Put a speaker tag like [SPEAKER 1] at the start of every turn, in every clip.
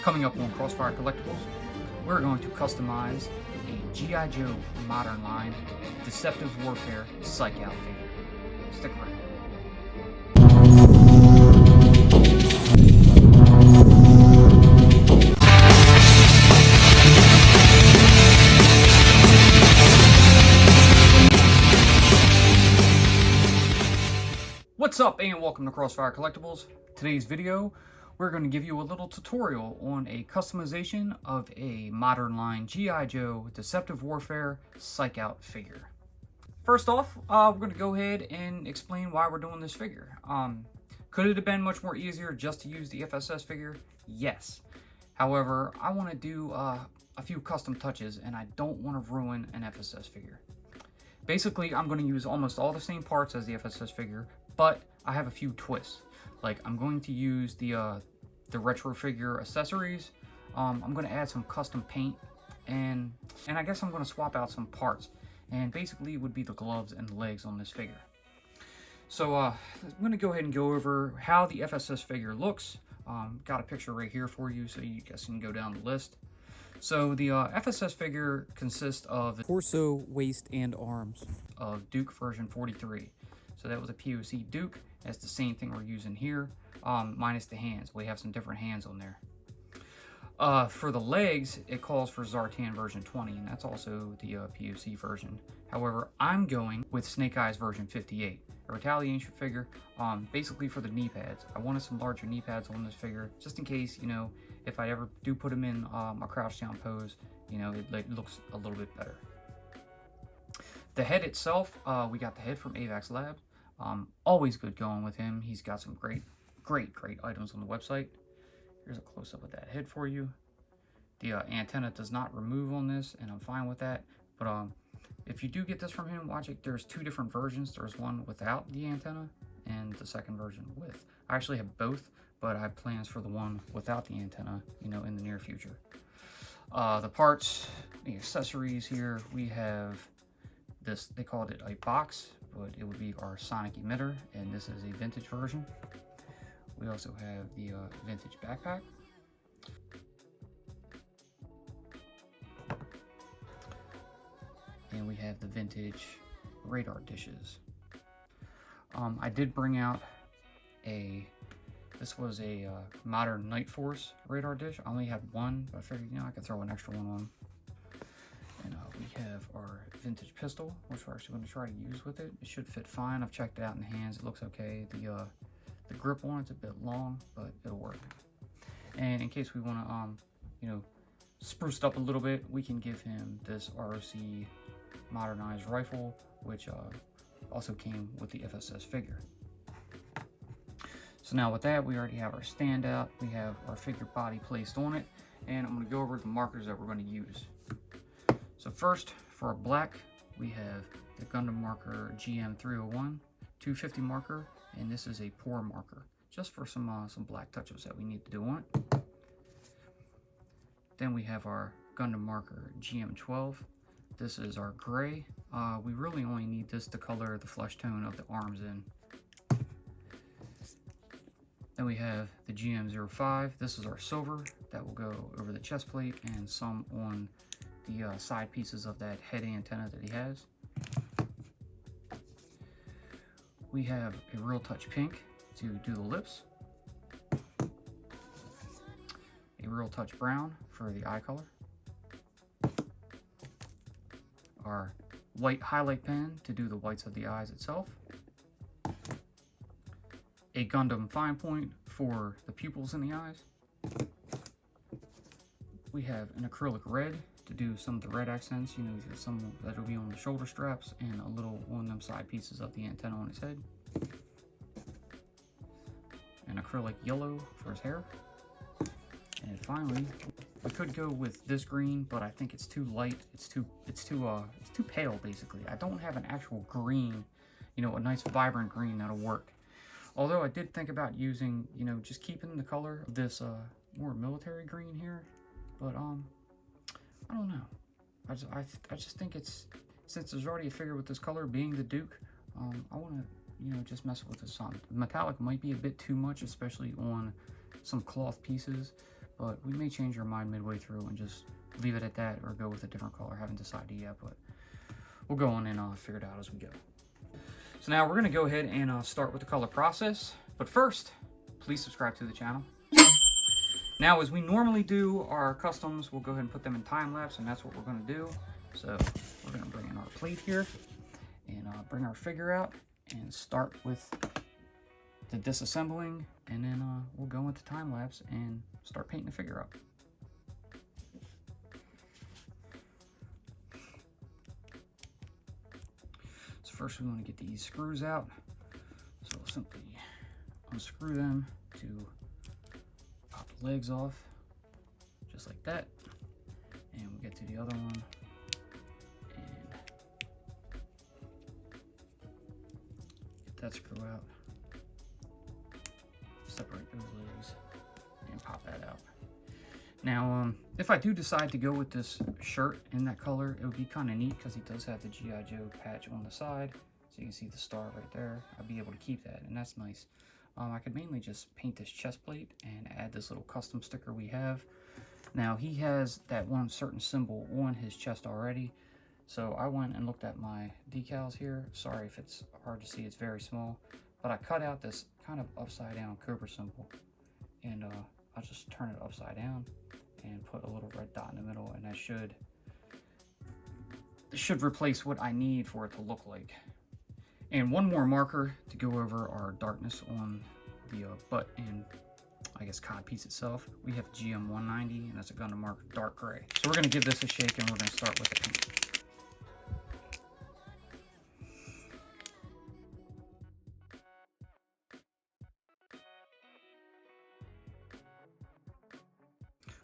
[SPEAKER 1] Coming up on Crossfire Collectibles, we're going to customize a G.I. Joe Modern Line Deceptive Warfare Psyche-Out figure. Stick around. What's up, and welcome to Crossfire Collectibles. Today's video, we're going to give you a little tutorial on a customization of a Modern Line G.I. Joe Deceptive Warfare Psyche-Out figure. First off, we're going to go ahead and explain why we're doing this figure. Could it have been much more easier just to use the FSS figure? Yes. However, I want to do a few custom touches, and I don't want to ruin an FSS figure. Basically, I'm going to use almost all the same parts as the FSS figure, but I have a few twists. Like, I'm going to use the retro figure accessories. I'm going to add some custom paint, and I guess I'm going to swap out some parts. And basically, it would be the gloves and the legs on this figure. So I'm going to go ahead and go over how the FSS figure looks. Got a picture right here for you, so you guys can go down the list. So the FSS figure consists of the
[SPEAKER 2] torso, waist, and arms
[SPEAKER 1] of Duke version 43. So that was a POC Duke. That's the same thing we're using here, minus the hands. We have some different hands on there. For the legs, it calls for Zartan version 20, and that's also the POC version. However, I'm going with Snake Eyes version 58, a retaliation figure, basically for the knee pads. I wanted some larger knee pads on this figure, just in case, you know, if I ever do put them in a crouch down pose, you know, it looks a little bit better. The head itself, we got the head from AVAX Labs. Always good going with him. He's got some great items on the website. Here's a close-up of that head for you. The antenna does not remove on this, and I'm fine with that. But if you do get this from him, watch it. There's two different versions. There's one without the antenna, and the second version with. I actually have both, but I have plans for the one without the antenna, you know, in the near future. The parts, the accessories here, we have this. They called it a box, but it would be our sonic emitter, and this is a vintage version. We also have the vintage backpack. And we have the vintage radar dishes. I did bring out this was a modern Night Force radar dish. I only had one, but I figured, you know, I could throw an extra one on. And we have our vintage pistol, which we're actually going to try to use with it. It should fit fine. I've checked it out in the hands. It looks okay. The grip on it's a bit long, but it'll work. And in case we want to, you know, spruce it up a little bit, we can give him this ROC modernized rifle, which also came with the FSS figure. So now with that, we already have our standout. We have our figure body placed on it, and I'm going to go over the markers that we're going to use. So first, for our black, we have the Gundam marker GM301, 250 marker, and this is a pour marker, just for some black touches that we need to do on it. Then we have our Gundam marker GM12. This is our gray. We really only need this to color the flesh tone of the arms in. Then we have the GM05. This is our silver. That will go over the chest plate and some on the side pieces of that head antenna that he has. We have a Real Touch pink to do the lips. A Real Touch brown for the eye color. Our white highlight pen to do the whites of the eyes itself. A Gundam fine point for the pupils in the eyes. We have an acrylic red to do some of the red accents, you know, some that will be on the shoulder straps and a little on them side pieces of the antenna on his head. An acrylic yellow for his hair. And finally, we could go with this green, but I think it's too light. It's too pale, basically. I don't have an actual green, you know, a nice vibrant green that'll work. Although I did think about using, you know, just keeping the color of this more military green here, but I don't know. I just think it's, since there's already a figure with this color being the Duke, I want to, you know, just mess with this on. Metallic might be a bit too much, especially on some cloth pieces, but we may change our mind midway through and just leave it at that or go with a different color. I haven't decided yet, but we'll go on and figure it out as we go. So now we're gonna go ahead and start with the color process, but first, please subscribe to the channel. Now, as we normally do our customs, we'll go ahead and put them in time lapse, and that's what we're gonna do. So we're gonna bring in our plate here and bring our figure out and start with the disassembling, and then we'll go into time lapse and start painting the figure up. So first we want to get these screws out. So we'll simply unscrew them to pop the legs off, just like that. And we'll get to the other one and get that screw out. Separate those legs and pop that out. Now, if I do decide to go with this shirt in that color, it would be kind of neat because he does have the G.I. Joe patch on the side. So you can see the star right there. I'd be able to keep that, and that's nice. I could mainly just paint this chest plate and add this little custom sticker we have. Now, he has that one certain symbol on his chest already. So I went and looked at my decals here. Sorry if it's hard to see, it's very small. But I cut out this kind of upside down cobra symbol, and I'll just turn it upside down and put a little red dot in the middle, and that should replace what I need for it to look like. And one more marker to go over our darkness on the butt and I guess cod piece itself. We have GM 190, and that's going to mark dark gray. So we're going to give this a shake, and we're going to start with the paint.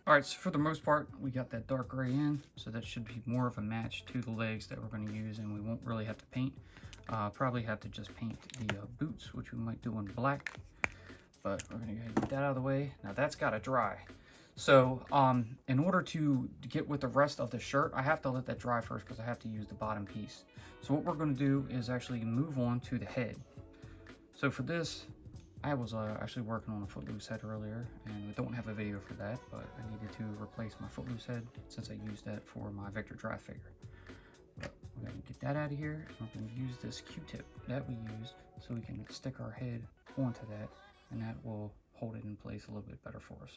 [SPEAKER 1] Alright, so for the most part, we got that dark gray in, so that should be more of a match to the legs that we're going to use, and we won't really have to paint. Probably have to just paint the boots, which we might do in black, but we're going to go ahead and get that out of the way. Now that's got to dry. So in order to get with the rest of the shirt, I have to let that dry first because I have to use the bottom piece. So what we're going to do is actually move on to the head. So for this, I was actually working on a Footloose head earlier, and I don't have a video for that, but I needed to replace my Footloose head since I used that for my Victor Draft figure. But we're going to get that out of here, and we're going to use this Q-tip that we used so we can stick our head onto that, and that will hold it in place a little bit better for us.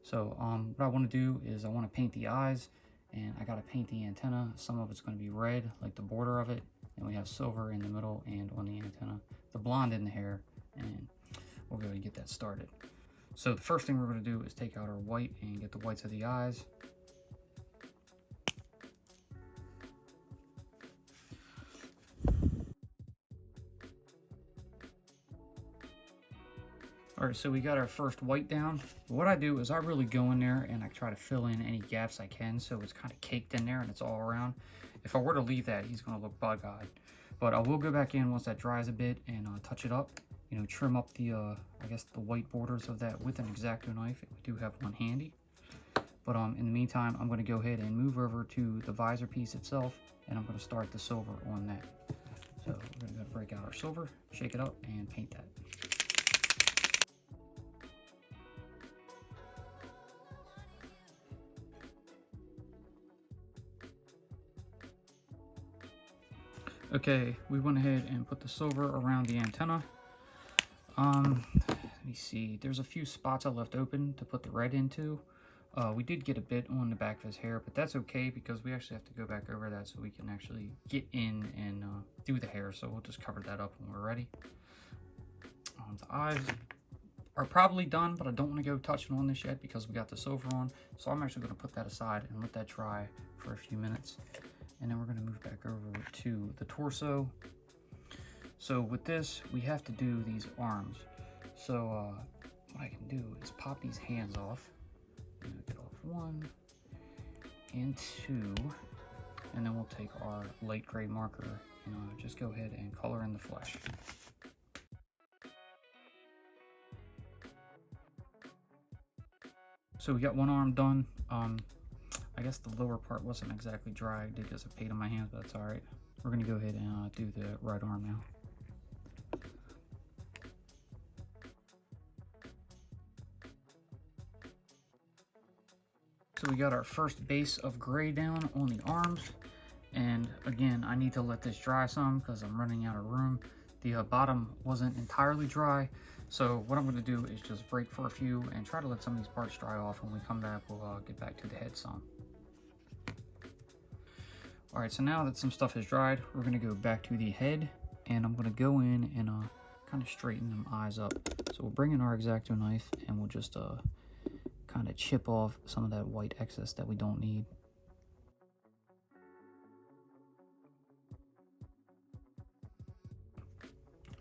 [SPEAKER 1] So what I want to do is I want to paint the eyes, and I got to paint the antenna. Some of it's going to be red, like the border of it, and we have silver in the middle and on the antenna, the blonde in the hair, and we'll go ahead and get that started. So the first thing we're going to do is take out our white and get the whites of the eyes. Alright, so we got our first white down. What I do is I really go in there and I try to fill in any gaps I can so it's kind of caked in there and it's all around. If I were to leave that, he's going to look bug-eyed. But I will go back in once that dries a bit and touch it up. You know, trim up the, I guess the white borders of that with an X-Acto knife. We do have one handy. But in the meantime, I'm going to go ahead and move over to the visor piece itself, and I'm going to start the silver on that. So we're going to break out our silver, shake it up, and paint that. Okay, we went ahead and put the silver around the antenna. Let me see, there's a few spots I left open to put the red into. We did get a bit on the back of his hair, but that's okay because we actually have to go back over that so we can actually get in and do the hair. So we'll just cover that up when we're ready. The eyes are probably done, but I don't want to go touching on this yet because we got the silver on. So I'm actually going to put that aside and let that dry for a few minutes. And then we're going to move back over to the torso. So with this, we have to do these arms. So what I can do is pop these hands off. Get off 1 and 2. And then we'll take our light gray marker and just go ahead and color in the flesh. So we got one arm done. I guess the lower part wasn't exactly dry. I did get some paint on my hands, but that's all right. We're gonna go ahead and do the right arm now. So we got our first base of gray down on the arms. And again, I need to let this dry some because I'm running out of room. The bottom wasn't entirely dry. So what I'm going to do is just break for a few and try to let some of these parts dry off. When we come back, we'll get back to the head some. All right, so now that some stuff has dried, we're going to go back to the head, and I'm going to go in and kind of straighten them eyes up. So we'll bring in our X-Acto knife and we'll just kind of chip off some of that white excess that we don't need.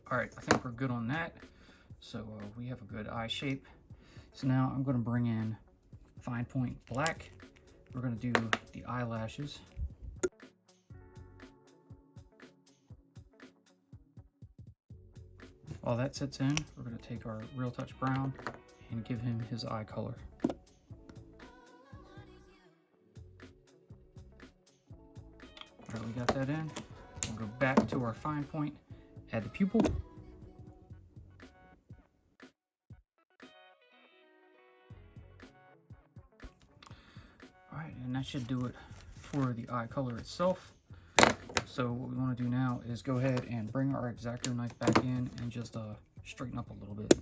[SPEAKER 1] All right, I think we're good on that. So we have a good eye shape. So now I'm going to bring in fine point black. We're going to do the eyelashes. While that sits in, we're going to take our Real Touch brown and give him his eye color. All right, we got that in. We'll go back to our fine point, add the pupil. All right, and that should do it for the eye color itself. So what we want to do now is go ahead and bring our X-Acto knife back in and just straighten up a little bit.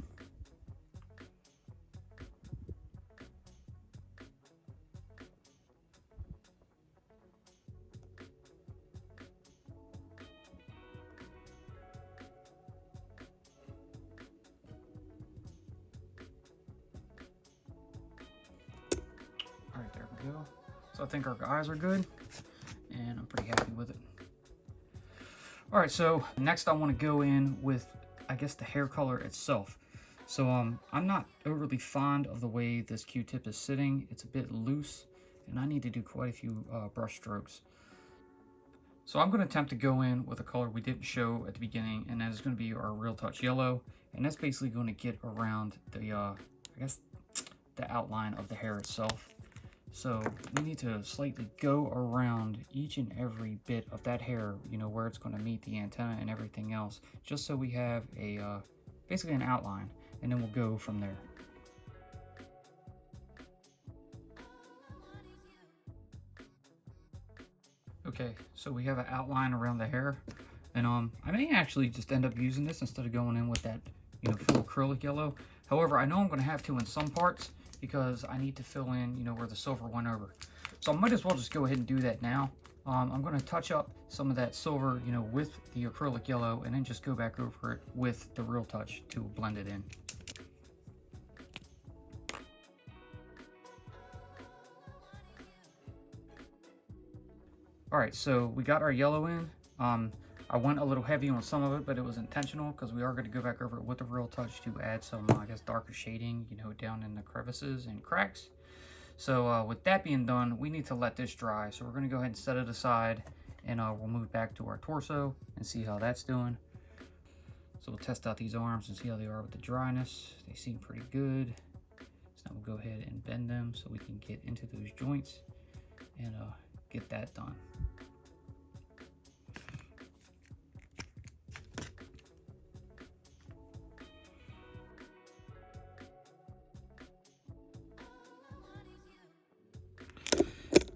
[SPEAKER 1] All right, there we go. So I think our eyes are good, and I'm pretty happy with it. All right, so next I want to go in with, I guess, the hair color itself. So I'm not overly fond of the way this Q-tip is sitting. It's a bit loose, and I need to do quite a few brush strokes. So I'm going to attempt to go in with a color we didn't show at the beginning, and that is going to be our Real Touch yellow, and that's basically going to get around the, I guess, the outline of the hair itself. So we need to slightly go around each and every bit of that hair, you know, where it's going to meet the antenna and everything else, just so we have a basically an outline, and then we'll go from there. Okay, so we have an outline around the hair, and I may actually just end up using this instead of going in with that, you know, full acrylic yellow. However, I know I'm going to have to in some parts, because I need to fill in, you know, where the silver went over. So I might as well just go ahead and do that now. I'm going to touch up some of that silver, you know, with the acrylic yellow, and then just go back over it with the Real Touch to blend it in. All right, so we got our yellow in. I went a little heavy on some of it, but it was intentional because we are going to go back over it with the Real Touch to add some, I guess, darker shading, you know, down in the crevices and cracks. So with that being done, we need to let this dry. So we're going to go ahead and set it aside, and we'll move back to our torso and see how that's doing. So we'll test out these arms and see how they are with the dryness. They seem pretty good. So now we'll go ahead and bend them so we can get into those joints and get that done.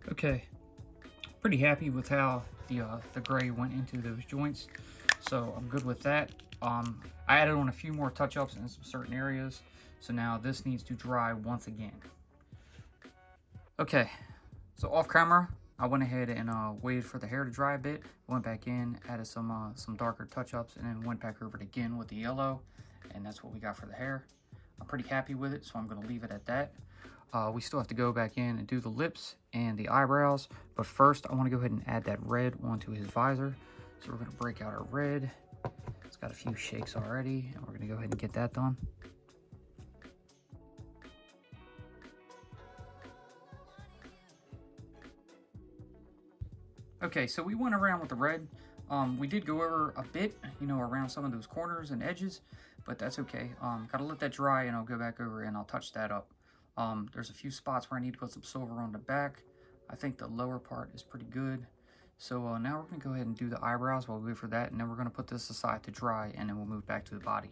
[SPEAKER 1] Okay, pretty happy with how the gray went into those joints, so I'm good with that. I added on a few more touch-ups in some certain areas, so now this needs to dry once again. Okay, so off camera, I went ahead and waited for the hair to dry a bit, went back in, added some darker touch-ups, and then went back over it again with the yellow, and that's what we got for the hair. I'm pretty happy with it, so I'm going to leave it at that. We still have to go back in and do the lips and the eyebrows, but first I want to go ahead and add that red onto his visor. So we're going to break out our red. It's got a few shakes already, and we're going to go ahead and get that done. Okay, so we went around with the red. We did go over a bit, you know, around some of those corners and edges, but that's okay. Gotta let that dry, and I'll go back over and I'll touch that up. There's a few spots where I need to put some silver on the back. I think the lower part is pretty good. So now we're going to go ahead and do the eyebrows while we wait for that, and then we're going to put this aside to dry, and then we'll move back to the body.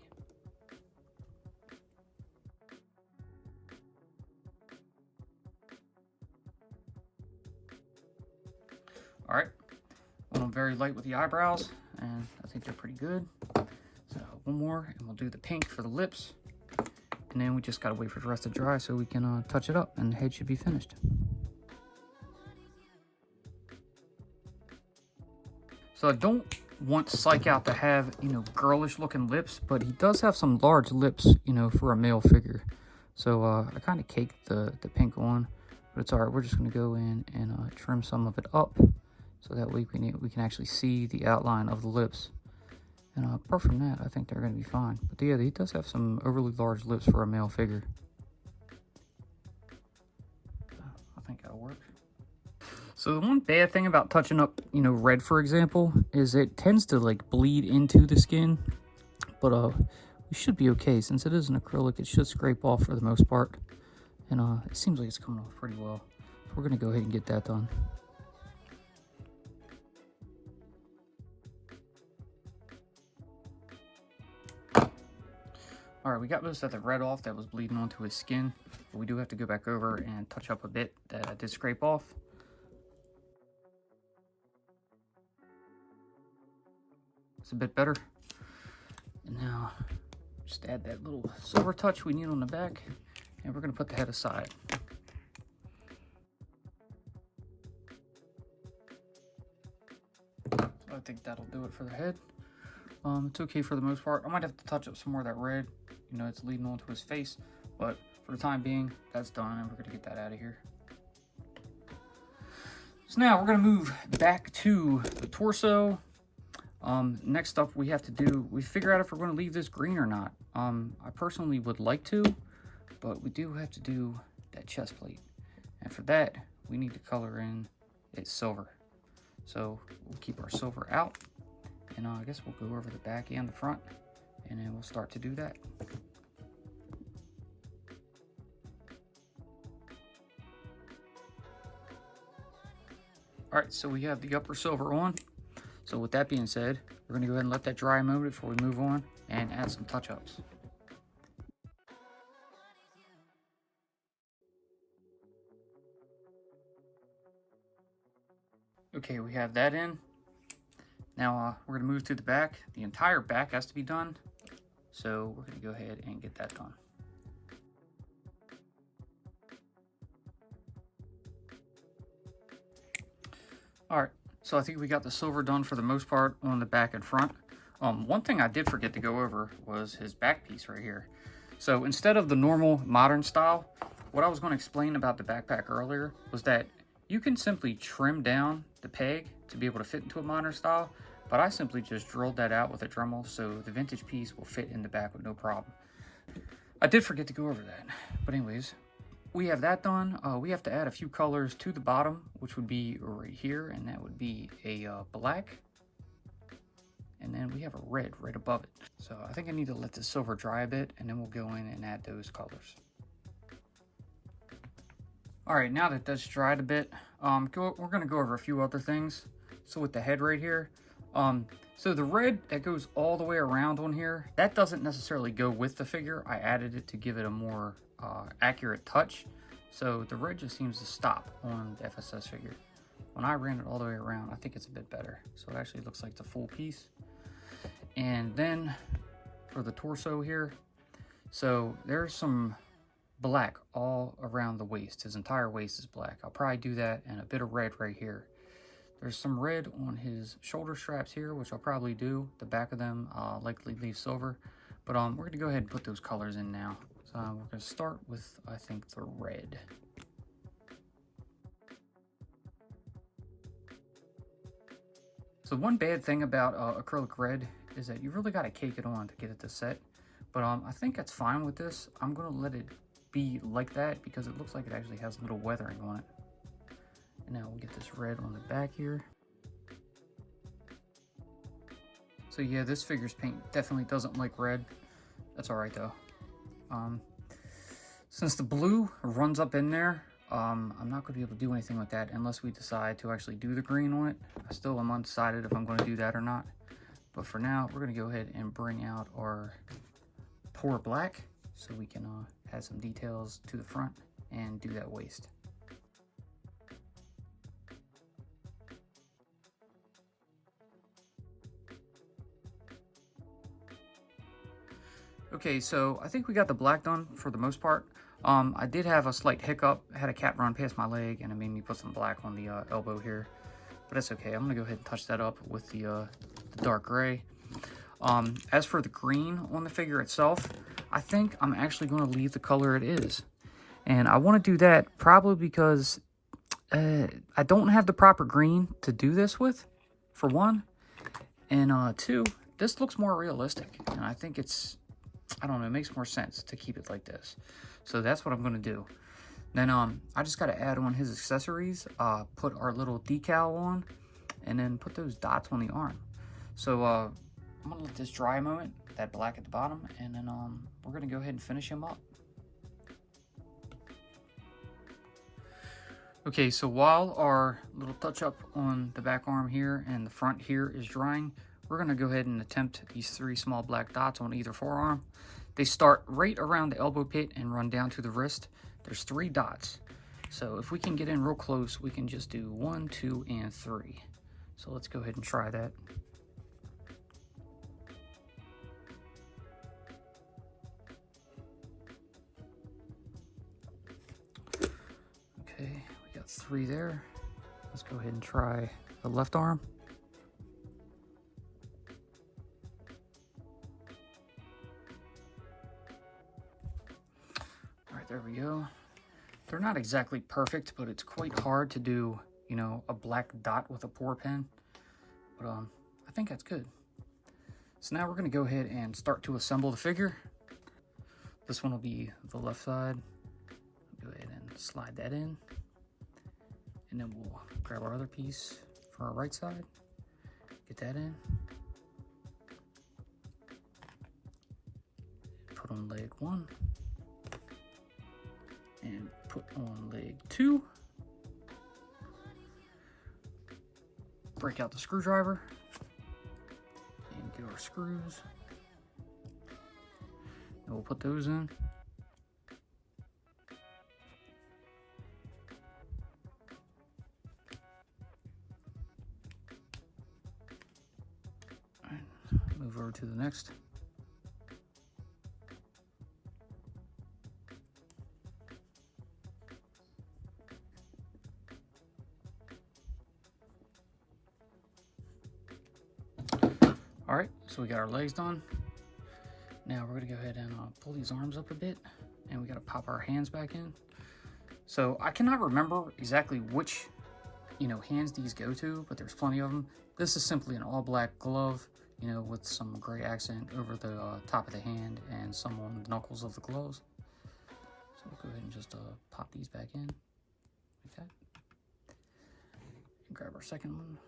[SPEAKER 1] very light with the eyebrows, and I think they're pretty good. So one more, and we'll do the pink for the lips. And then we just gotta wait for the rest to dry so we can touch it up, and the head should be finished. So I don't want Psyche-Out to have, you know, girlish looking lips, but he does have some large lips, you know, for a male figure. So I kind of caked the pink on, but it's all right. We're just gonna go in and trim some of it up, so that way we can actually see the outline of the lips. And apart from that, I think they're gonna be fine. But yeah, he does have some overly large lips for a male figure. I think that'll work. So the one bad thing about touching up, you know, red, for example, is it tends to like bleed into the skin. But we should be okay. Since it is an acrylic, it should scrape off for the most part. And it seems like it's coming off pretty well. So we're gonna go ahead and get that done. All right, we got most of the red off that was bleeding onto his skin, but we do have to go back over and touch up a bit that I did scrape off. It's a bit better. And now, just add that little silver touch we need on the back, and we're gonna put the head aside. So I think that'll do it for the head. It's okay for the most part. I might have to touch up some more of that red. You know, it's leading onto his face, but for the time being, that's done, and we're gonna get that out of here. So now we're gonna move back to the torso. Next up, we figure out if we're gonna leave this green or not. I personally would like to, but we do have to do that chest plate, and for that, we need to color in it silver. So we'll keep our silver out. And I guess we'll go over the back and the front, and then we'll start to do that. All right, so we have the upper silver on. So with that being said, we're gonna go ahead and let that dry a moment before we move on and add some touch-ups. Okay, we have that in. Now we're gonna move to the back. The entire back has to be done. So we're gonna go ahead and get that done. All right, so I think we got the silver done for the most part on the back and front. One thing I did forget to go over was his back piece right here. So instead of the normal modern style, what I was gonna explain about the backpack earlier was that you can simply trim down the peg to be able to fit into a modern style, but I simply just drilled that out with a Dremel, so the vintage piece will fit in the back with no problem. I did forget to go over that, but anyways, we have that done. We have to add a few colors to the bottom, which would be right here, and that would be a black, and then we have a red right above it. So I think I need to let the silver dry a bit, and then we'll go in and add those colors. All right, now that that's dried a bit, we're gonna go over a few other things. So with the head right here, so the red that goes all the way around on here, that doesn't necessarily go with the figure. I added it to give it a more accurate touch. So the red just seems to stop on the FSS figure. When I ran it all the way around, I think it's a bit better. So it actually looks like the full piece. And then for the torso here, so there's some black all around the waist. His entire waist is black. I'll probably do that, and a bit of red right here. There's some red on his shoulder straps here, which I'll probably do. The back of them I'll likely leave silver, but we're gonna go ahead and put those colors in now. So we're gonna start with, I think, the red. So one bad thing about acrylic red is that you really gotta cake it on to get it to set, but I think that's fine with this. I'm gonna let it be like that because it looks like it actually has a little weathering on it. And now we'll get this red on the back here. So yeah, this figure's paint definitely doesn't like red. That's all right though. Since the blue runs up in there, I'm not going to be able to do anything with that unless we decide to actually do the green on it. I still am undecided if I'm going to do that or not. But for now, we're going to go ahead and bring out our pour black so we can add some details to the front and do that waist. Okay, so I think we got the black done for the most part. I did have a slight hiccup. I had a cat run past my leg and it made me put some black on the elbow here. But that's okay. I'm gonna go ahead and touch that up with the dark gray. As for the green on the figure itself, I think I'm actually gonna leave the color it is. And I wanna do that probably because I don't have the proper green to do this with, for one. And two, this looks more realistic. And I think it's, I don't know, it makes more sense to keep it like this. So that's what I'm going to do. Then I just got to add on his accessories, put our little decal on, and then put those dots on the arm. So I'm going to let this dry a moment, that black at the bottom, and then we're going to go ahead and finish him up. Okay, so while our little touch-up on the back arm here and the front here is drying, we're going to go ahead and attempt these 3 small black dots on either forearm. They start right around the elbow pit and run down to the wrist. There's 3 dots. So if we can get in real close, we can just do 1, 2, and 3. So let's go ahead and try that. Okay, we got 3 there. Let's go ahead and try the left arm. There we go. They're not exactly perfect, but it's quite hard to do, you know, a black dot with a pour pen. But I think that's good. So now we're going to go ahead and start to assemble the figure. This one will be the left side. Go ahead and slide that in. And then we'll grab our other piece for our right side. Get that in. Put on leg 1. And put on leg 2. Break out the screwdriver and get our screws. And we'll put those in. And move over to the next. All right, so we got our legs done. Now we're gonna go ahead and pull these arms up a bit, and we gotta pop our hands back in. So I cannot remember exactly which, you know, hands these go to, but there's plenty of them. This is simply an all black glove, you know, with some gray accent over the top of the hand and some on the knuckles of the gloves. So we'll go ahead and just pop these back in like that. And grab our second one.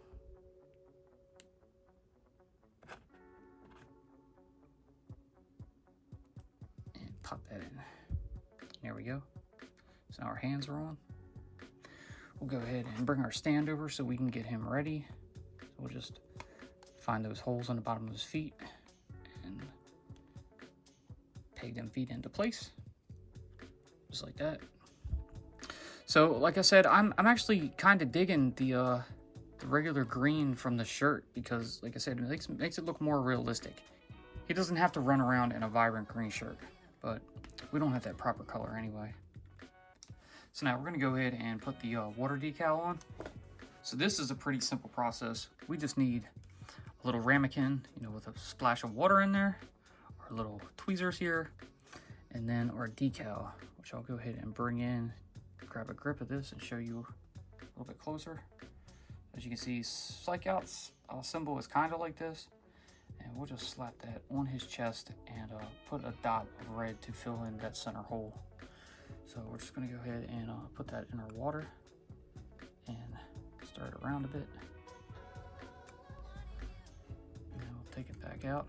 [SPEAKER 1] Pop that in. There we go. So now our hands are on. We'll go ahead and bring our stand over so we can get him ready. So we'll just find those holes on the bottom of his feet and peg them feet into place. Just like that. So like I said, I'm actually kind of digging the regular green from the shirt because, like I said, it makes it look more realistic. He doesn't have to run around in a vibrant green shirt. But we don't have that proper color anyway. So now we're going to go ahead and put the water decal on. So this is a pretty simple process. We just need a little ramekin, you know, with a splash of water in there, our little tweezers here, and then our decal, which I'll go ahead and bring in, grab a grip of this and show you a little bit closer. As you can see, Psyche-Out's symbol is kind of like this. And we'll just slap that on his chest and put a dot of red to fill in that center hole. So we're just going to go ahead and put that in our water and stir it around a bit. And then we'll take it back out.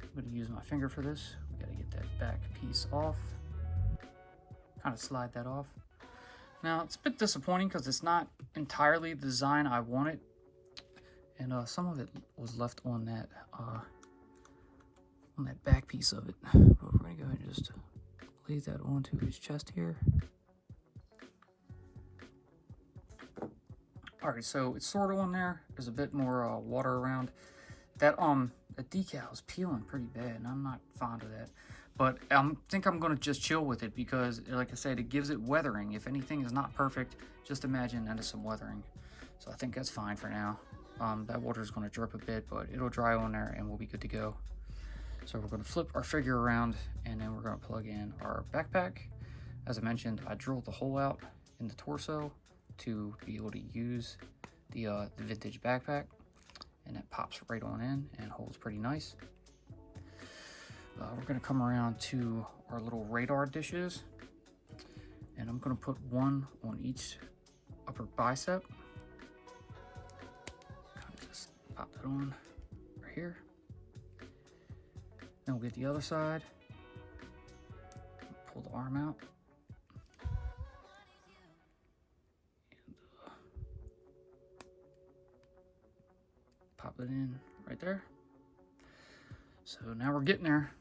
[SPEAKER 1] I'm going to use my finger for this. We got to get that back piece off. Kind of slide that off. Now it's a bit disappointing because it's not entirely the design I wanted. And some of it was left on that back piece of it. But we're gonna go ahead and just lay that onto his chest here. All right, so it's sort of on there. There's a bit more water around. That the decal is peeling pretty bad, and I'm not fond of that. But I think I'm going to just chill with it because, like I said, it gives it weathering. If anything is not perfect, just imagine that it's some weathering. So I think that's fine for now. That water is going to drip a bit, but it'll dry on there and we'll be good to go. So we're going to flip our figure around, and then we're going to plug in our backpack. As I mentioned, I drilled the hole out in the torso to be able to use the vintage backpack, and it pops right on in and holds pretty nice. We're going to come around to our little radar dishes, and I'm going to put one on each upper bicep. Kind of just pop that on right here. Then we'll get the other side, pull the arm out, and pop it in right there. So now we're getting there.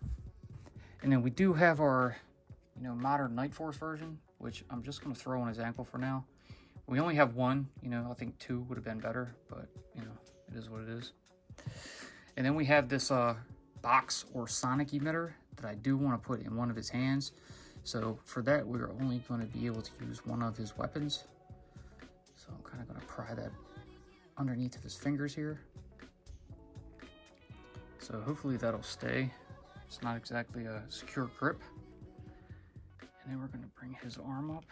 [SPEAKER 1] And then we do have our, modern Night Force version, which I'm just going to throw on his ankle for now. We only have one, I think 2 would have been better, but, it is what it is. And then we have this box or sonic emitter that I do want to put in one of his hands. So for that, we're only going to be able to use one of his weapons. So I'm kind of going to pry that underneath of his fingers here. So hopefully that'll stay. It's not exactly a secure grip. And then we're going to bring his arm up,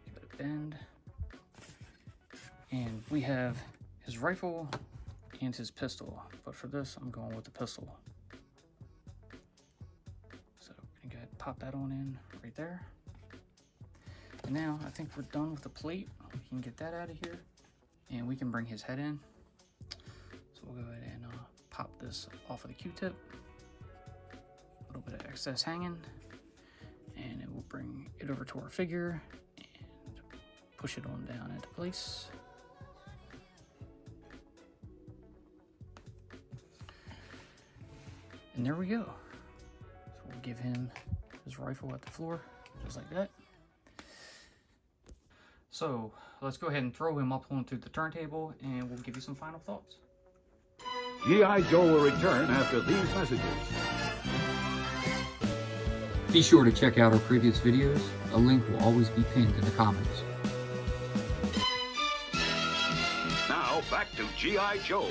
[SPEAKER 1] give it a bend. And we have his rifle and his pistol. But for this, I'm going with the pistol. So we're going to go ahead and pop that on in right there. And now I think we're done with the plate. We can get that out of here. And we can bring his head in. So we'll go ahead and pop this off of the Q-tip. A little bit of excess hanging. And it will bring it over to our figure and push it on down into place. And there we go. So we'll give him his rifle at the floor, just like that. So let's go ahead and throw him up onto the turntable, and we'll give you some final thoughts.
[SPEAKER 3] G.I. Joe will return after these messages.
[SPEAKER 1] Be sure to check out our previous videos. A link will always be pinned in the comments.
[SPEAKER 3] Now, back to G.I. Joe.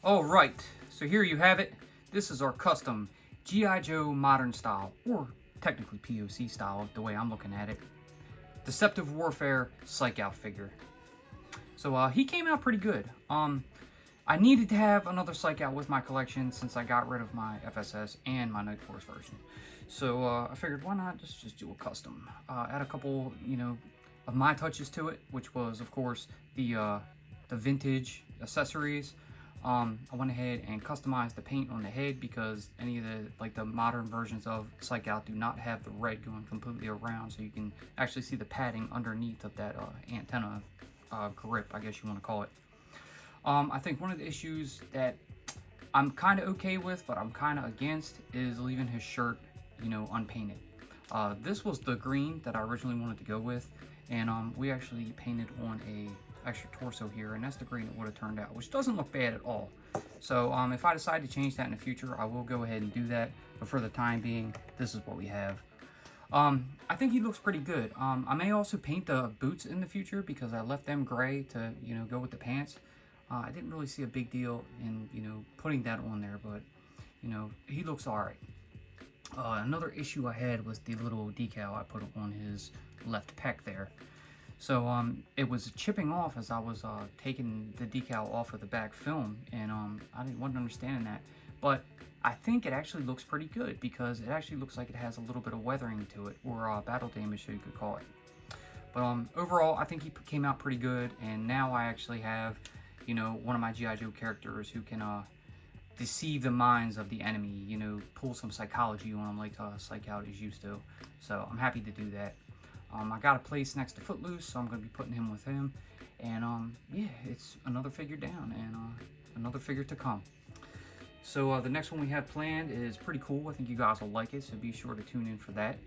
[SPEAKER 1] All right, so here you have it. This is our custom G.I. Joe modern style, or technically POC style, the way I'm looking at it. Deceptive Warfare Psyche-Out figure. So he came out pretty good. I needed to have another Psyche-Out with my collection since I got rid of my FSS and my Night Force version. So I figured, why not just do a custom? Add a couple, of my touches to it, which was, of course, the vintage accessories. I went ahead and customized the paint on the head because any of the modern versions of Psyche-Out do not have the red going completely around, so you can actually see the padding underneath of that antenna grip, I guess you want to call it. I think one of the issues that I'm kind of okay with, but I'm kind of against, is leaving his shirt, unpainted. This was the green that I originally wanted to go with, and we actually painted on a extra torso here, and that's the green it would have turned out, which doesn't look bad at all. So if I decide to change that in the future, I will go ahead and do that, but for the time being, this is what we have. I think he looks pretty good. I may also paint the boots in the future because I left them gray to, go with the pants. I didn't really see a big deal in, putting that on there, but, he looks all right. Another issue I had was the little decal I put on his left pec there. So it was chipping off as I was taking the decal off of the back film, and I wasn't understanding that. But I think it actually looks pretty good because it actually looks like it has a little bit of weathering to it, or battle damage, so you could call it. But overall, I think he came out pretty good, and now I actually have, one of my G.I. Joe characters who can deceive the minds of the enemy, pull some psychology on them like Psyche-Out is used to. So I'm happy to do that. I got a place next to Footloose, so I'm going to be putting him with him. And yeah, it's another figure down and another figure to come. So the next one we have planned is pretty cool. I think you guys will like it, so be sure to tune in for that.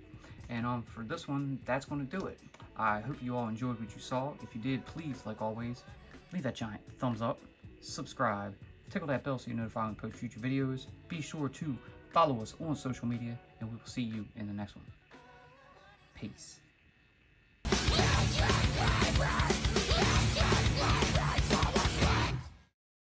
[SPEAKER 1] And for this one, that's going to do it. I hope you all enjoyed what you saw. If you did, please, like always, leave that giant thumbs up. subscribe, tickle that bell so you're notified when we post future videos. Be sure to follow us on social media, and we will see you in the next one. Peace.